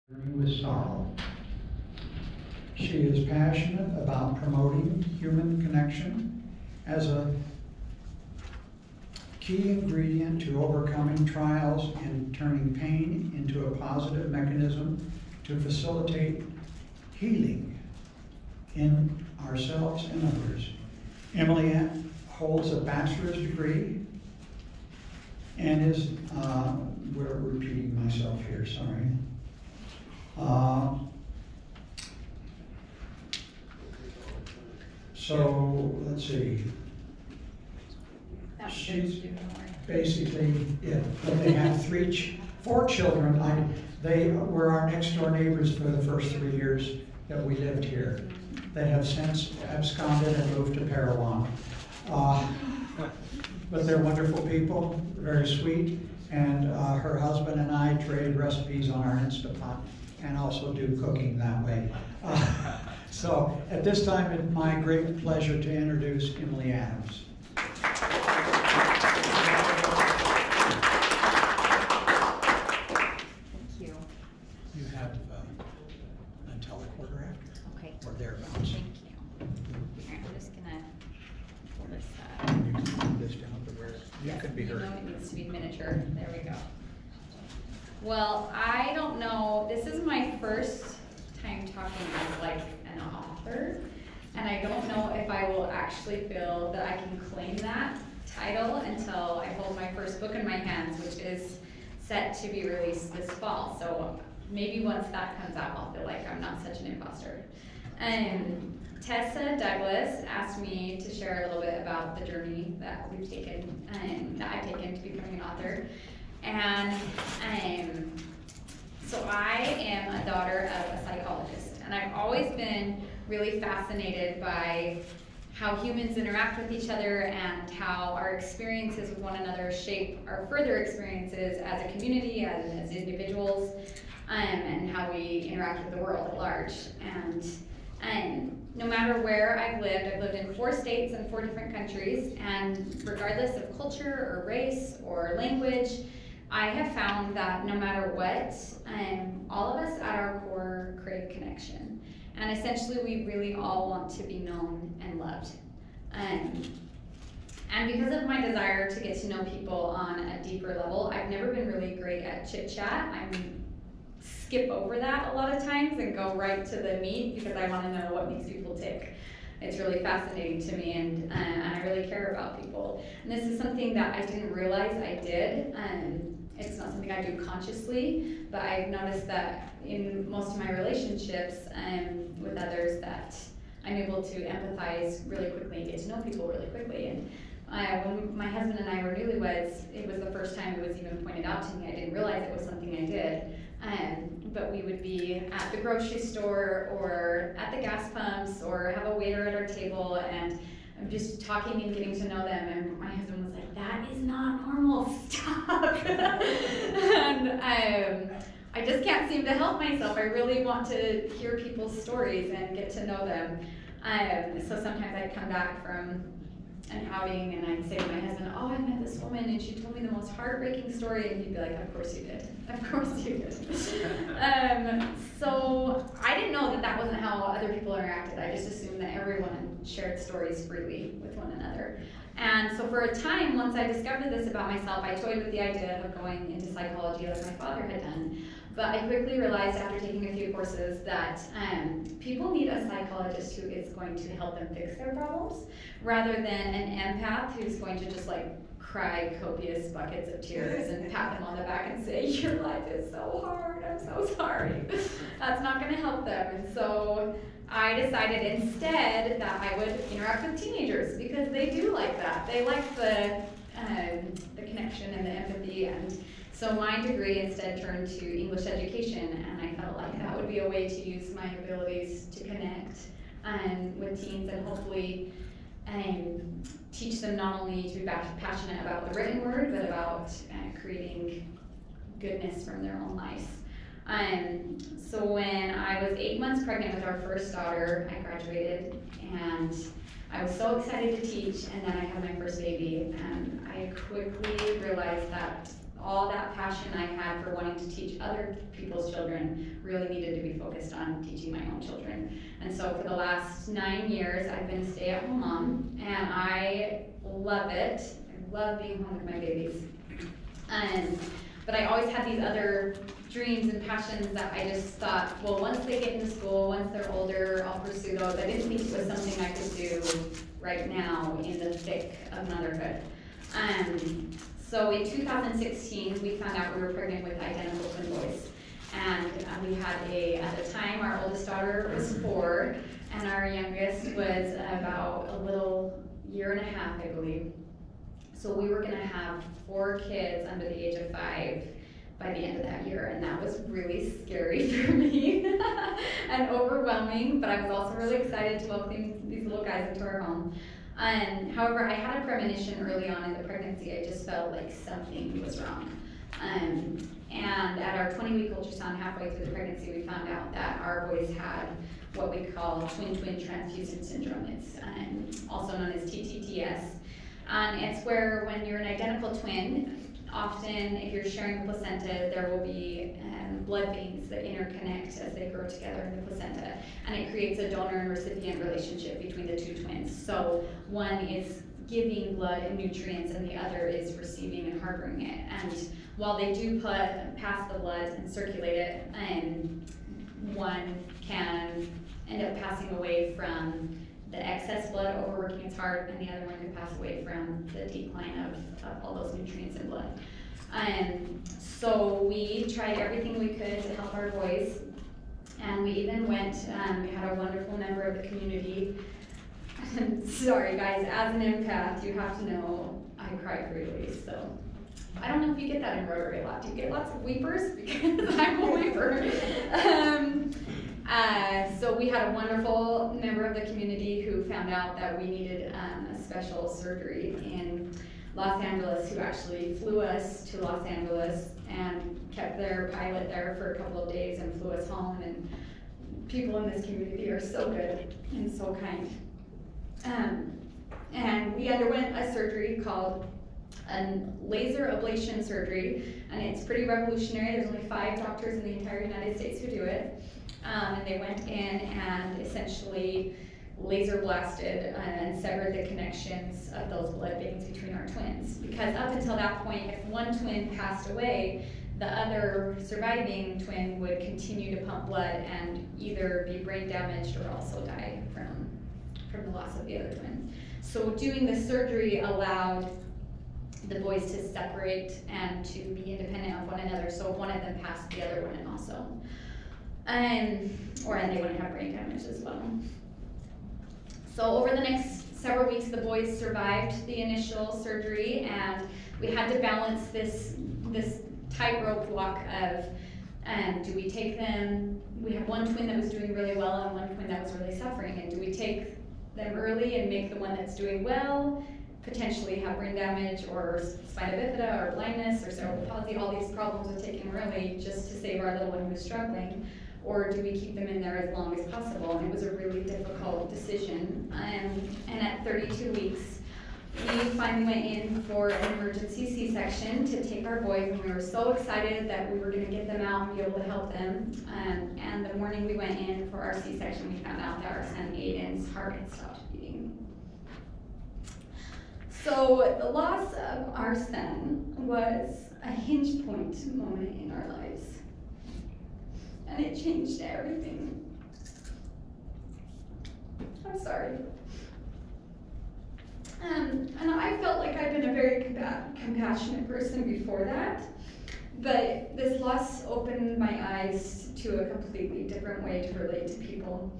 With sorrow. She is passionate about promoting human connection as a key ingredient to overcoming trials and turning pain into a positive mechanism to facilitate healing in ourselves and others. Emily holds a bachelor's degree and is, we're repeating myself here, sorry. So let's see. She's basically it. But they have four children. They were our next door neighbors for the first 3 years that we lived here. They have since absconded and moved to Parowan. But they're wonderful people, very sweet. And her husband and I trade recipes on our Instapot and also do cooking that way. So at this time, it's my great pleasure to introduce Emily Adams. Thank you. You have until a quarter after. Okay. Or thereabouts. Thank you. All right, I'm just gonna pull this up. You can move this down to where you can be heard. You know it needs to be miniature. There we go. Well, I don't know. This is my first time talking as like an author, and I don't know if I will actually feel that I can claim that title until I hold my first book in my hands, which is set to be released this fall. So maybe once that comes out, I'll feel like I'm not such an imposter. Tessa Douglas asked me to share a little bit about the journey that we've taken, that I've taken to becoming an author. And so I am a daughter of a psychologist, and I've always been really fascinated by how humans interact with each other and how our experiences with one another shape our further experiences as a community, as individuals, and how we interact with the world at large. And no matter where I've lived in 4 states and 4 different countries, and regardless of culture or race or language, I have found that no matter what, all of us at our core crave connection. And essentially we really all want to be known and loved. And because of my desire to get to know people on a deeper level, I've never been really great at chit chat. I skip over that a lot of times and go right to the meat because I want to know what makes people tick. It's really fascinating to me, and I really care about people. And this is something that I didn't realize I did. It's not something I do consciously, but I've noticed that in most of my relationships with others that I'm able to empathize really quickly and get to know people really quickly. And when my husband and I were newlyweds, it was the first time it was even pointed out to me. I didn't realize it was something I did. But we would be at the grocery store or at the gas pumps or have a waiter at our table, and I'm just talking and getting to know them, and my husband was like, "That is not normal, stop." And I just can't seem to help myself. I really want to hear people's stories and get to know them. So sometimes I'd come back from an outing and I'd say to my husband, "Oh, I met this woman and she told me the most heartbreaking story," and he'd be like, "Of course you did. Of course you did." So I didn't know that that wasn't how other people interacted. I just assumed that everyone shared stories freely with one another. And so for a time, once I discovered this about myself, I toyed with the idea of going into psychology like my father had done. But I quickly realized after taking a few courses that people need a psychologist who is going to help them fix their problems, rather than an empath who's going to just like cry copious buckets of tears and pat them on the back and say, "Your life is so hard, I'm so sorry." That's not going to help them. And so I decided instead that I would interact with teenagers, because they do like that. They like the connection and the empathy. And so my degree instead turned to English education, and I felt like that would be a way to use my abilities to connect with teens and hopefully teach them not only to be passionate about the written word, but about creating goodness from their own lives. So when I was 8 months pregnant with our first daughter, I graduated, and I was so excited to teach, and then I had my first baby, and I quickly realized that all that passion I had for wanting to teach other people's children really needed to be focused on teaching my own children. And so for the last 9 years, I've been a stay-at-home mom, and I love it. I love being home with my babies. But I always had these other dreams and passions that I just thought, well, once they get into school, once they're older, I'll pursue those. I didn't think it was something I could do right now in the thick of motherhood. So in 2016, we found out we were pregnant with identical twin boys. And we had at the time, our oldest daughter was 4, and our youngest was about a little year and a half, I believe. So we were gonna have 4 kids under the age of 5 by the end of that year, and that was really scary for me and overwhelming, but I was also really excited to welcome these little guys into our home. However, I had a premonition early on in the pregnancy. I just felt like something was wrong. And at our 20-week ultrasound halfway through the pregnancy, we found out that our boys had what we call twin-twin transfusion syndrome. It's also known as TTTS. And it's where when you're an identical twin, often if you're sharing the placenta, there will be blood veins that interconnect as they grow together in the placenta. And it creates a donor and recipient relationship between the 2 twins. So one is giving blood and nutrients, and the other is receiving and harboring it. And while they do pass the blood and circulate it, one can end up passing away from the excess blood overworking its heart, and the other one can pass away from the decline of all those nutrients in blood. So we tried everything we could to help our boys, and we even went, we had a wonderful member of the community. Sorry guys, as an empath, you have to know I cry freely, so I don't know if you get that in Rotary a lot. Do you get lots of weepers? Because I'm a weeper. So we had a wonderful member of the community who found out that we needed a special surgery in Los Angeles, who actually flew us to Los Angeles and kept their pilot there for a couple of days and flew us home. And people in this community are so good and so kind. And we underwent a surgery called a laser ablation surgery, and it's pretty revolutionary. There's only 5 doctors in the entire United States who do it. And they went in and essentially laser blasted and severed the connections of those blood veins between our twins. Because up until that point, if one twin passed away, the other surviving twin would continue to pump blood and either be brain damaged or also die from the loss of the other twin. So doing the surgery allowed the boys to separate and to be independent of one another. So if one of them passed, the other wouldn't also. And they wouldn't have brain damage as well. So over the next several weeks, the boys survived the initial surgery, and we had to balance this tightrope walk of, do we take them, we have one twin that was doing really well and one twin that was really suffering, and do we take them early and make the one that's doing well potentially have brain damage or spina bifida or blindness or cerebral palsy, all these problems with taking them early just to save our little one who's struggling? Or do we keep them in there as long as possible? And it was a really difficult decision. And at 32 weeks, we finally went in for an emergency C-section to take our boys, and we were so excited that we were going to get them out and be able to help them. And the morning we went in for our C-section, we found out that our son Aiden's heart had stopped beating. So the loss of our son was a hinge point moment in our lives. And it changed everything. I'm sorry. And I felt like I'd been a very compassionate person before that, but this loss opened my eyes to a completely different way to relate to people.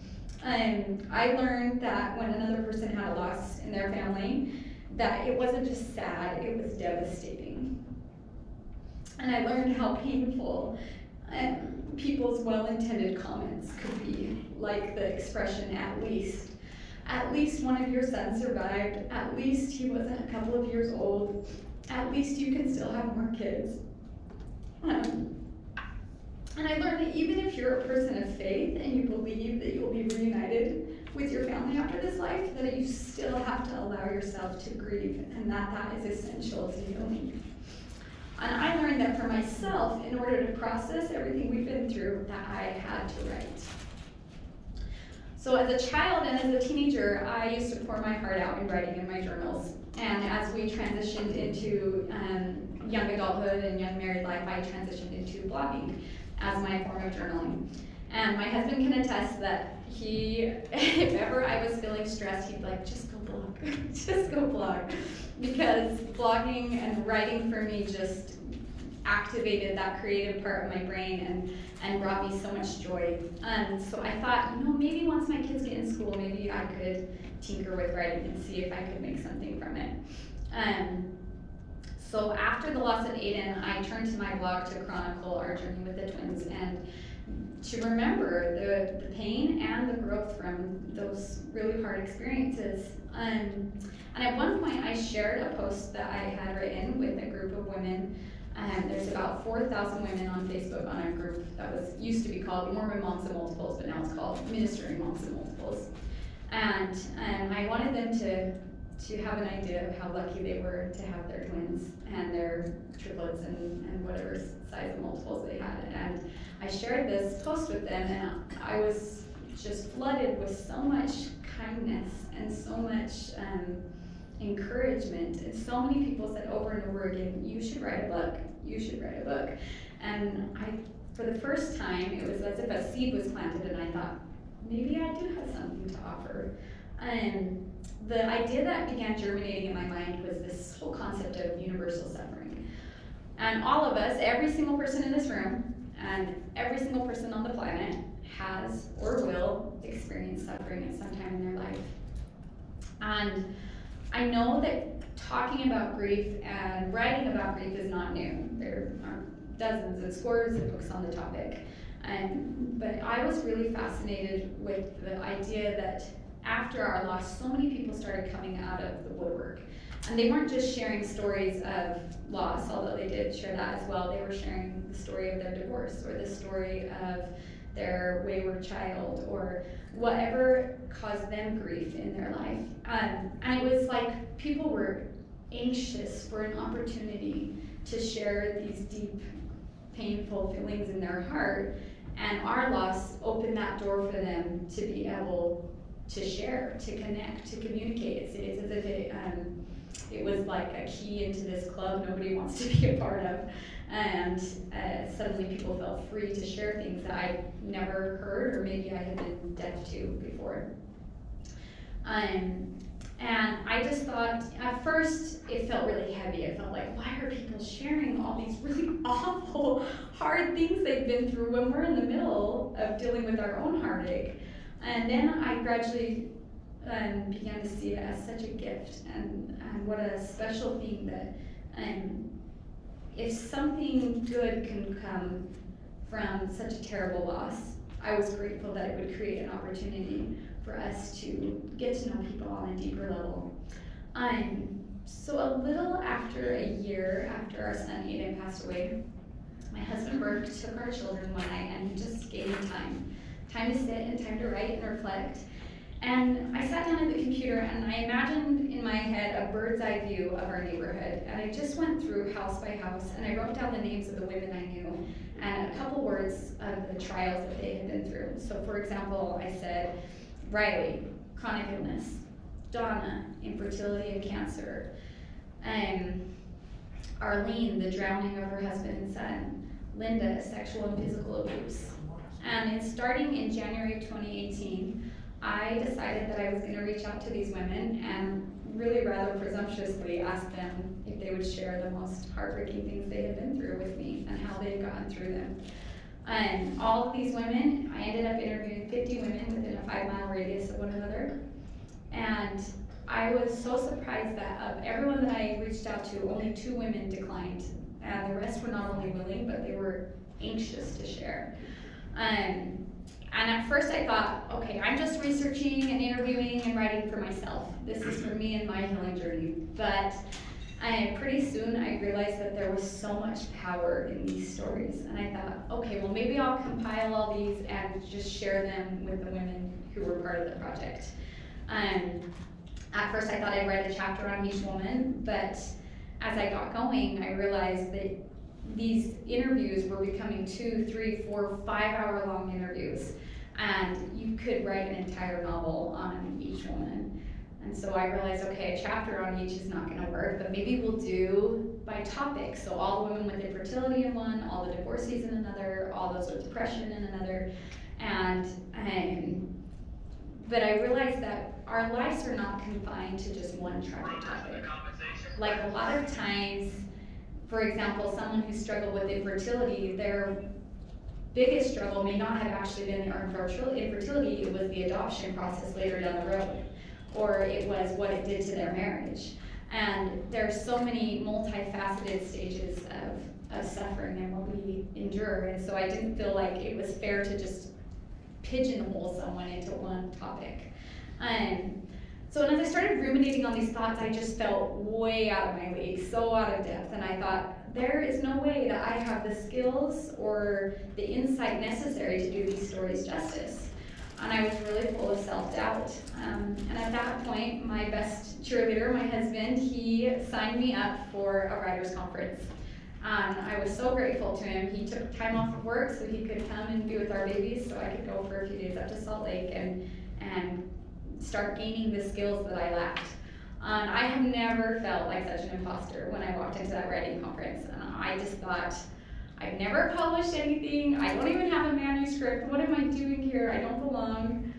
I learned that when another person had a loss in their family, that it wasn't just sad, it was devastating. And I learned how painful people's well-intended comments could be, like the expression, at least one of your sons survived, at least he wasn't a couple of years old, at least you can still have more kids. And I learned that even if you're a person of faith and you believe that you'll be reunited with your family after this life, that you still have to allow yourself to grieve, and that is essential to healing. And I learned that for myself, in order to process everything we've been through, that I had to write. So as a child and as a teenager, I used to pour my heart out in writing in my journals. And as we transitioned into young adulthood and young married life, I transitioned into blogging as my form of journaling. And my husband can attest that if ever I was feeling stressed, he'd be like, just go blog, just go blog. Because blogging and writing for me just activated that creative part of my brain and brought me so much joy. So I thought, maybe once my kids get in school, maybe I could tinker with writing and see if I could make something from it. So after the loss of Aiden, I turned to my blog to chronicle our journey with the twins and to remember the pain and the growth from those really hard experiences. And at one point I shared a post that I had written with a group of women. There's about 4,000 women on Facebook on a group that used to be called Mormon Moms and Multiples, but now it's called Ministering Moms and Multiples. And I wanted them to have an idea of how lucky they were to have their twins and their triplets and whatever size of multiples they had. And I shared this post with them, and I was just flooded with so much kindness and so much encouragement. And so many people said over and over again, you should write a book, you should write a book. And for the first time, it was as if a seed was planted, and I thought, maybe I do have something to offer. The idea that began germinating in my mind was this whole concept of universal suffering. And all of us, every single person in this room, and every single person on the planet has or will experience suffering at some time in their life. And I know that talking about grief and writing about grief is not new. There are dozens and scores of books on the topic. But I was really fascinated with the idea that after our loss, so many people started coming out of the woodwork. And they weren't just sharing stories of loss, although they did share that as well. They were sharing the story of their divorce or the story of their wayward child or whatever caused them grief in their life. And it was like people were anxious for an opportunity to share these deep, painful feelings in their heart. And our loss opened that door for them to be able to share, to connect, to communicate. It's as if it was like a key into this club nobody wants to be a part of. And suddenly people felt free to share things that I'd never heard or maybe I had been deaf to before. And I just thought, at first, it felt really heavy. It felt like, why are people sharing all these really awful, hard things they've been through when we're in the middle of dealing with our own heartache? And then I gradually began to see it as such a gift and what a special thing that if something good can come from such a terrible loss, I was grateful that it would create an opportunity for us to get to know people on a deeper level. So a little after a year after our son Aiden passed away, my husband Burke took our children one night and he just gave me time to sit and time to write and reflect. And I sat down at the computer and I imagined in my head a bird's eye view of our neighborhood. And I just went through house by house and I wrote down the names of the women I knew and a couple words of the trials that they had been through. So for example, I said, Riley, chronic illness. Donna, infertility and cancer. Arlene, the drowning of her husband and son. Linda, sexual and physical abuse. And starting in January of 2018, I decided that I was going to reach out to these women and really rather presumptuously ask them if they would share the most heartbreaking things they had been through with me and how they had gotten through them. And all of these women, I ended up interviewing 50 women within a 5-mile radius of one another. And I was so surprised that of everyone that I reached out to, only 2 women declined. And the rest were not only willing, but they were anxious to share. And at first I thought, okay, I'm just researching and interviewing and writing for myself. This is for me and my healing journey. But pretty soon I realized that there was so much power in these stories. And I thought, okay, well maybe I'll compile all these and just share them with the women who were part of the project. At first I thought I'd write a chapter on each woman, but as I got going, I realized that these interviews were becoming 2, 3, 4, 5 hour long interviews. And you could write an entire novel on each woman. And so I realized, okay, a chapter on each is not gonna work, but maybe we'll do by topic. So all the women with infertility in one, all the divorcees in another, all those with depression in another. But I realized that our lives are not confined to just one tragic topic. Like a lot of times, for example, someone who struggled with infertility, their biggest struggle may not have actually been their infertility, it was the adoption process later down the road, or it was what it did to their marriage. And there's so many multifaceted stages of suffering and what we endure, and so I didn't feel like it was fair to just pigeonhole someone into one topic. So as I started ruminating on these thoughts, I just felt way out of my league, so out of depth, and I thought, there is no way that I have the skills or the insight necessary to do these stories justice. And I was really full of self-doubt. And at that point, my best cheerleader, my husband, he signed me up for a writer's conference. I was so grateful to him. He took time off of work so he could come and be with our babies, so I could go for a few days up to Salt Lake and start gaining the skills that I lacked. I have never felt like such an imposter when I walked into that writing conference. And I just thought, I've never published anything. I don't even have a manuscript. What am I doing here? I don't belong.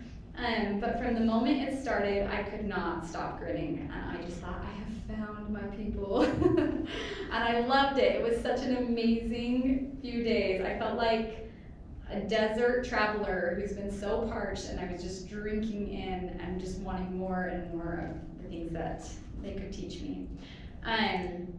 But from the moment it started, I could not stop grinning. And I just thought, I have found my people. And I loved it. It was such an amazing few days. I felt like a desert traveler who's been so parched, and I was just drinking in and just wanting more and more of the things that they could teach me. And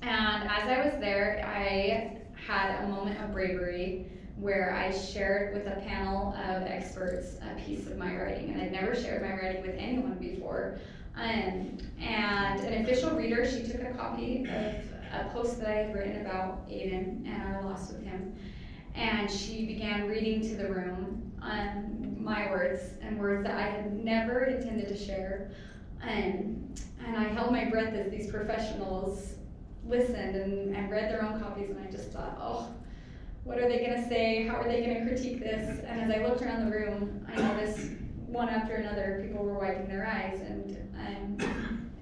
as I was there, I had a moment of bravery where I shared with a panel of experts a piece of my writing, and I'd never shared my writing with anyone before. And an official reader, she took a copy of a post that I had written about Aiden and our loss with him, and she began reading to the room my words, and words that I had never intended to share. And I held my breath as these professionals listened and read their own copies, and I just thought, oh, what are they gonna say? How are they gonna critique this? And as I looked around the room, I noticed one after another, people were wiping their eyes, and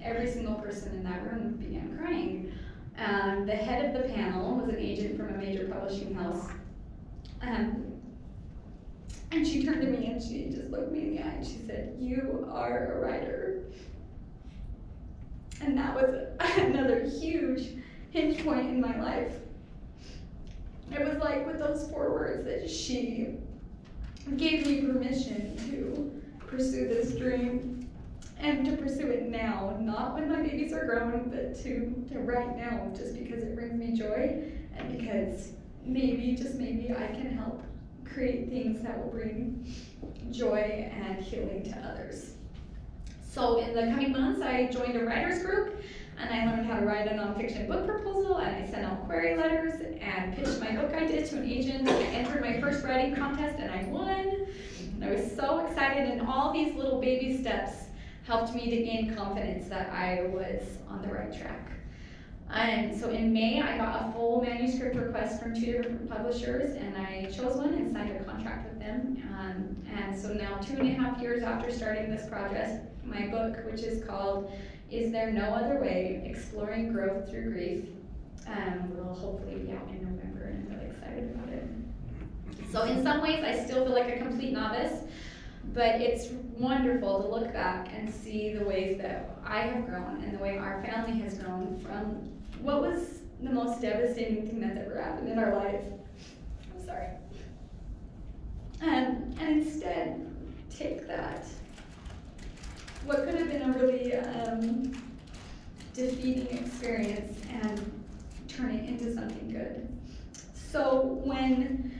every single person in that room began crying. The head of the panel was an agent from a major publishing house. And she turned to me and she just looked me in the eye and she said, "You are a writer." And that was another huge hinge point in my life. It was like with those 4 words that she gave me permission to pursue this dream and to pursue it now, not when my babies are grown, but to right now, just because it brings me joy and because maybe, just maybe, I can help create things that will bring joy and healing to others. So in the coming months, I joined a writer's group, and I learned how to write a nonfiction book proposal, and I sent out query letters and pitched my book idea to an agent. I entered my first writing contest and I won. And I was so excited, and all these little baby steps helped me to gain confidence that I was on the right track. So in May, I got a full manuscript request from 2 different publishers, and I chose one and signed a contract with them. And so now, 2.5 years after starting this project, my book, which is called Is There No Other Way? Exploring Growth Through Grief, will hopefully be out in November, and I'm really excited about it. So in some ways, I still feel like a complete novice, but it's wonderful to look back and see the ways that I have grown and the way our family has grown from what was the most devastating thing that's ever happened in our life. I'm sorry. And instead, take that, what could have been a really defeating experience, and turn it into something good. So when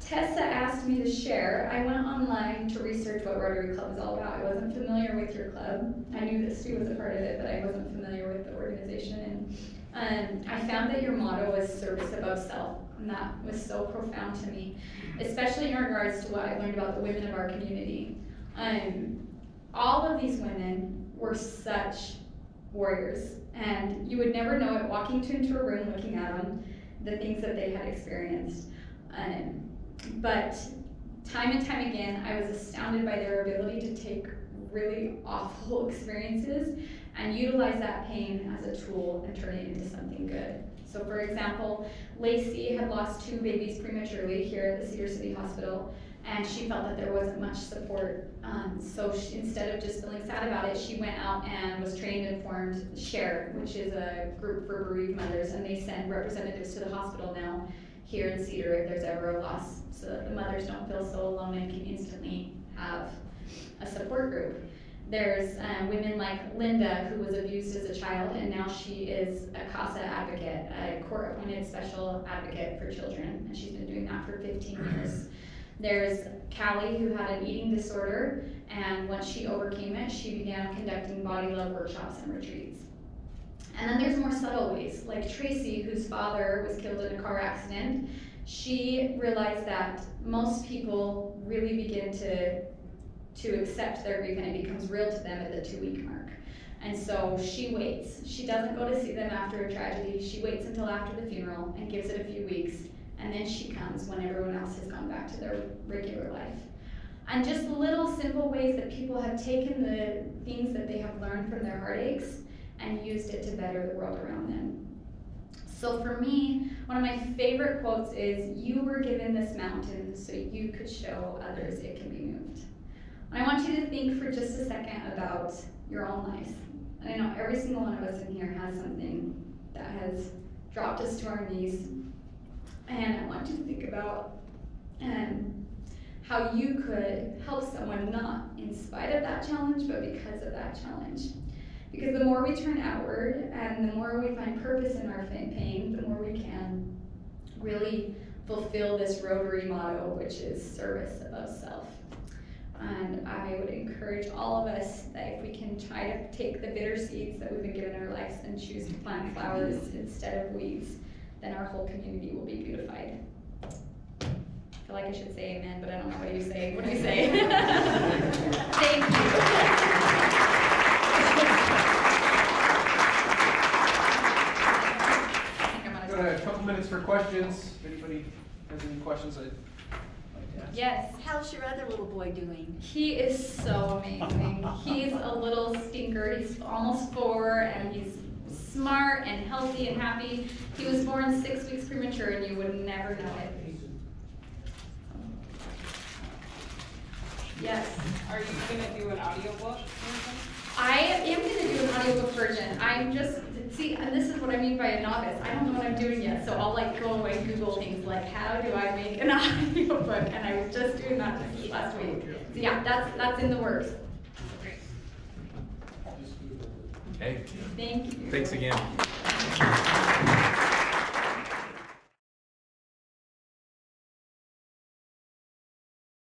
Tessa asked me to share, I went online to research what Rotary Club is all about. I wasn't familiar with your club. I knew that Stu was a part of it, but I wasn't familiar with the organization. And I found that your motto was service above self, and that was so profound to me, especially in regards to what I learned about the women of our community. All of these women were such warriors, and you would never know it walking into a room looking at them, the things that they had experienced. But time and time again, I was astounded by their ability to take really awful experiences and utilize that pain as a tool and turn it into something good. So for example, Lacey had lost 2 babies prematurely here at the Cedar City Hospital, and she felt that there wasn't much support. So instead of just feeling sad about it, she went out and was trained and formed SHARE, which is a group for bereaved mothers, and they send representatives to the hospital now here in Cedar if there's ever a loss, so that the mothers don't feel so alone and can instantly have a support group. There's women like Linda, who was abused as a child, and now she is a CASA advocate, a court-appointed special advocate for children, and she's been doing that for 15 years. There's Callie, who had an eating disorder, and once she overcame it, she began conducting body love workshops and retreats. And then there's more subtle ways, like Tracy, whose father was killed in a car accident. She realized that most people really begin to accept their grief, and it becomes real to them at the 2-week mark. And so she waits. She doesn't go to see them after a tragedy. She waits until after the funeral and gives it a few weeks, and then she comes when everyone else has gone back to their regular life. And just little simple ways that people have taken the things that they have learned from their heartaches and used it to better the world around them. So for me, one of my favorite quotes is, "You were given this mountain so you could show others it can be moved." And I want you to think for just a second about your own life. And I know every single one of us in here has something that has dropped us to our knees. And I want you to think about how you could help someone, not in spite of that challenge, but because of that challenge. Because the more we turn outward and the more we find purpose in our pain, the more we can really fulfill this Rotary motto, which is service above self. And I would encourage all of us that if we can try to take the bitter seeds that we've been given in our lives and choose to plant flowers instead of weeds, then our whole community will be beautified. I feel like I should say amen, but I don't know what you say. What do you say? Thank you. We've got a couple minutes for questions. If anybody has any questions, I'd like to ask. Yes. How's your other little boy doing? He is so amazing. He's a little stinker. He's almost 4, and he's smart and healthy and happy. He was born 6 weeks premature, and you would never know it. Yes. Are you gonna do an audiobook? I am going to do an audiobook version. I'm just, see, and this is what I mean by a novice. I don't know what I'm doing yet, so I'll like go away and Google things like, how do I make an audiobook? And I was just doing that just last week. So yeah, that's in the works. Okay. Thank you. Thanks again.